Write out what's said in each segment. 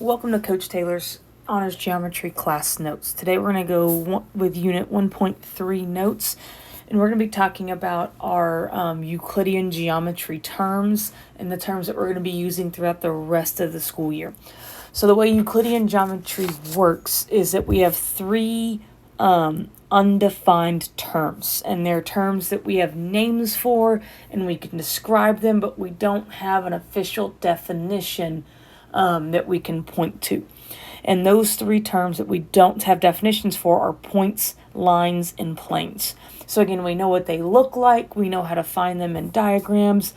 Welcome to Coach Taylor's Honors Geometry class notes. Today we're going to go with Unit 1.3 notes, and we're going to be talking about our Euclidean geometry terms and the terms that we're going to be using throughout the rest of the school year. So the way Euclidean geometry works is that we have three undefined terms, and they're terms that we have names for and we can describe them, but we don't have an official definition that we can point to. And those three terms that we don't have definitions for are points, lines, and planes. So again, we know what they look like, we know how to find them in diagrams,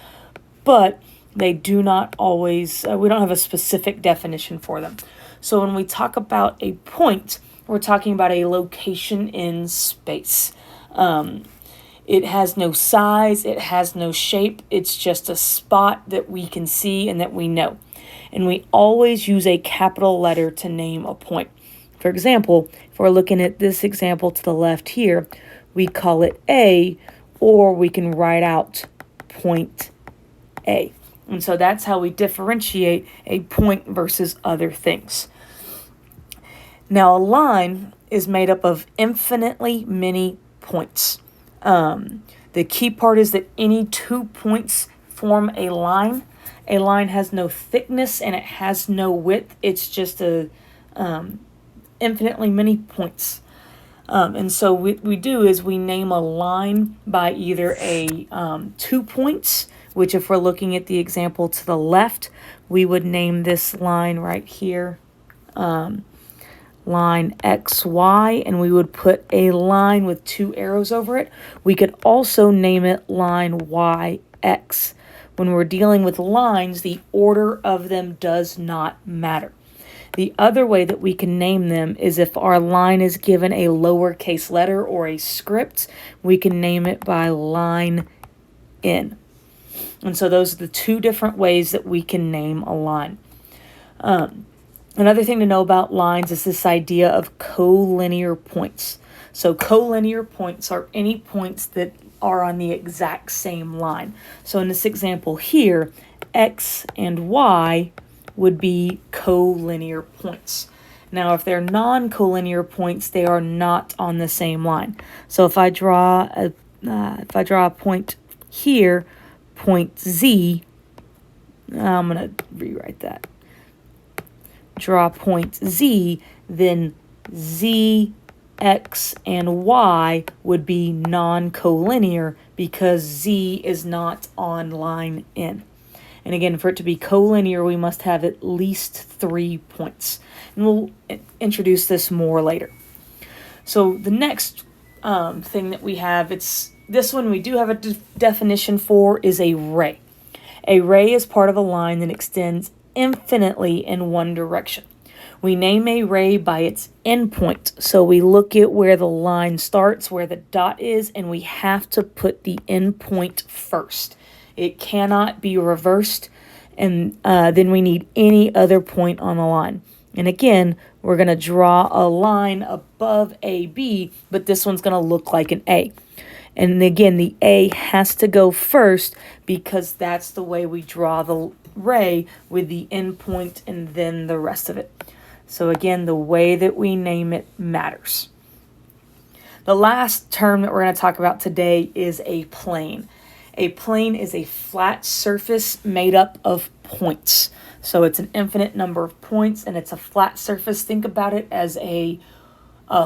but they do not always, we don't have a specific definition for them. So when we talk about a point, we're talking about a location in space. It has no size, it has no shape, it's just a spot that we can see and that we know. And we always use a capital letter to name a point. For example, if we're looking at this example to the left here, we call it A, or we can write out point A. And so that's how we differentiate a point versus other things. Now, a line is made up of infinitely many points. The key part is that any 2 points form a line. A line has no thickness and it has no width. It's just a infinitely many points. And so what we do is we name a line by either a 2 points, which if we're looking at the example to the left, we would name this line right here line XY, and we would put a line with 2 arrows over it. We could also name it line YX. When we're dealing with lines, the order of them does not matter. The other way that we can name them is if our line is given a lowercase letter or a script, we can name it by line N. And so those are the two different ways that we can name a line. Another thing to know about lines is this idea of collinear points. So collinear points are any points that are on the exact same line. So in this example here, X and Y would be collinear points. Now, if they're non-collinear points, they are not on the same line. So if I draw a point here, point Z, I'm going to rewrite that. Draw point Z, then Z, X, and Y would be non-collinear because Z is not on line N. And again, for it to be collinear, we must have at least 3 points. And we'll introduce this more later. So the next thing that we have, this one we do have a definition for, is a ray. A ray is part of a line that extends infinitely in one direction. We name a ray by its endpoint. So we look at where the line starts, where the dot is, and we have to put the endpoint first. It cannot be reversed, and then we need any other point on the line. And again, we're going to draw a line above AB, but this one's going to look like an A. And again, the A has to go first because that's the way we draw the ray, with the endpoint and then the rest of it. So again, the way that we name it matters. The last term that we're going to talk about today is a plane. A plane is a flat surface made up of points. So it's an infinite number of points and it's a flat surface. Think about it as a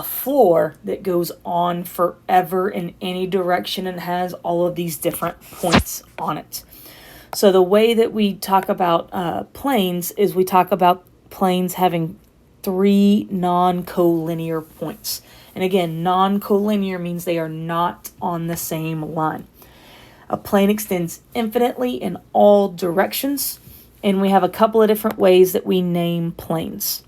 floor that goes on forever in any direction and has all of these different points on it. So the way that we talk about planes is we talk about planes having 3 non-collinear points. And again, non-collinear means they are not on the same line. A plane extends infinitely in all directions, and we have a couple of different ways that we name planes.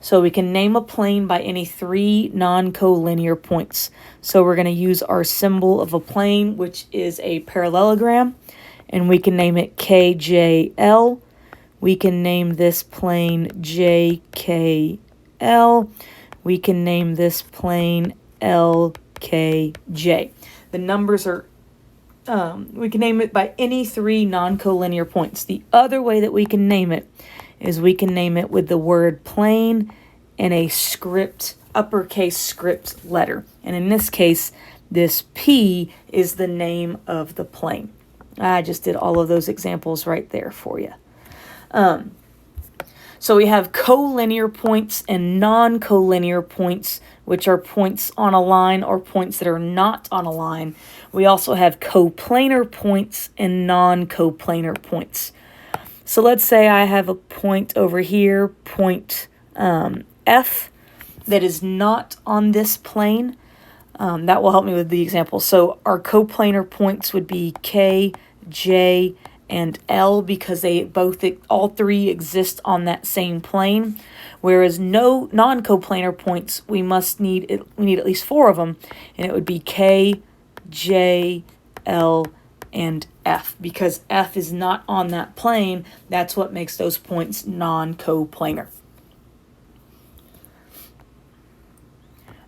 So we can name a plane by any 3 non-collinear points. So we're going to use our symbol of a plane, which is a parallelogram, and we can name it KJL. We can name this plane JKL. We can name this plane LKJ. The numbers are, we can name it by any 3 non-collinear points. The other way that we can name it is we can name it with the word plane and a script, uppercase script letter. And in this case, this P is the name of the plane. I just did all of those examples right there for you. So we have collinear points and non-collinear points, which are points on a line or points that are not on a line. We also have coplanar points and non-coplanar points. So let's say I have a point over here, point F, that is not on this plane. That will help me with the example. So our coplanar points would be K, J, and L because all three exist on that same plane. Whereas no non-coplanar points, we need at least 4 of them, and it would be K, J, L, and F. Because F is not on that plane, that's what makes those points non-coplanar.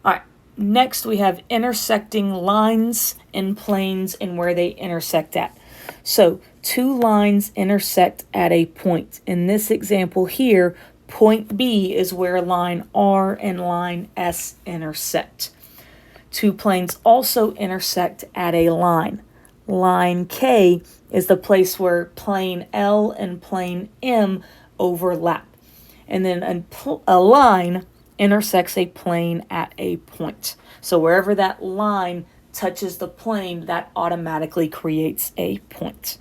All right, next we have intersecting lines and planes and where they intersect at. So 2 lines intersect at a point. In this example here, point B is where line R and line S intersect. 2 planes also intersect at a line. Line K is the place where plane L and plane M overlap. And then a line intersects a plane at a point. So wherever that line touches the plane, that automatically creates a point.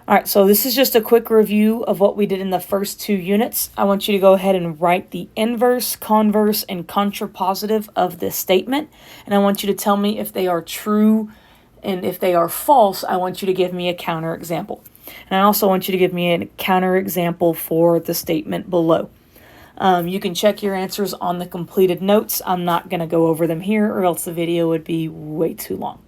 All right, so this is just a quick review of what we did in the first 2 units. I want you to go ahead and write the inverse, converse, and contrapositive of this statement. And I want you to tell me if they are true, and if they are false, I want you to give me a counterexample. And I also want you to give me a counterexample for the statement below. You can check your answers on the completed notes. I'm not going to go over them here or else the video would be way too long.